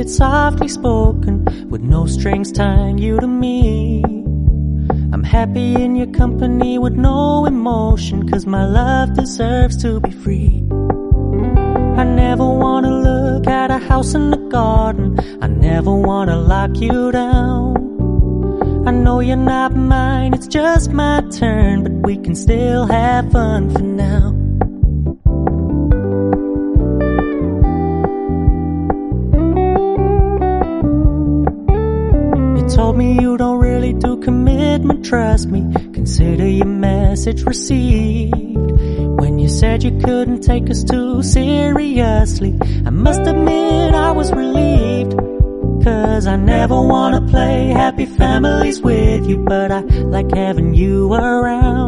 it's softly spoken, with no strings tying you to me. I'm happy in your company with no emotion, 'cause my love deserves to be free. I never wanna look at a house in the garden, I never wanna lock you down. I know you're not mine, it's just my turn, but we can still have fun for now. You told me you don't really do commitment, trust me, consider your message received. When you said you couldn't take us too seriously, I must admit I was relieved. 'Cause I never wanna play happy families with you, but I like having you around.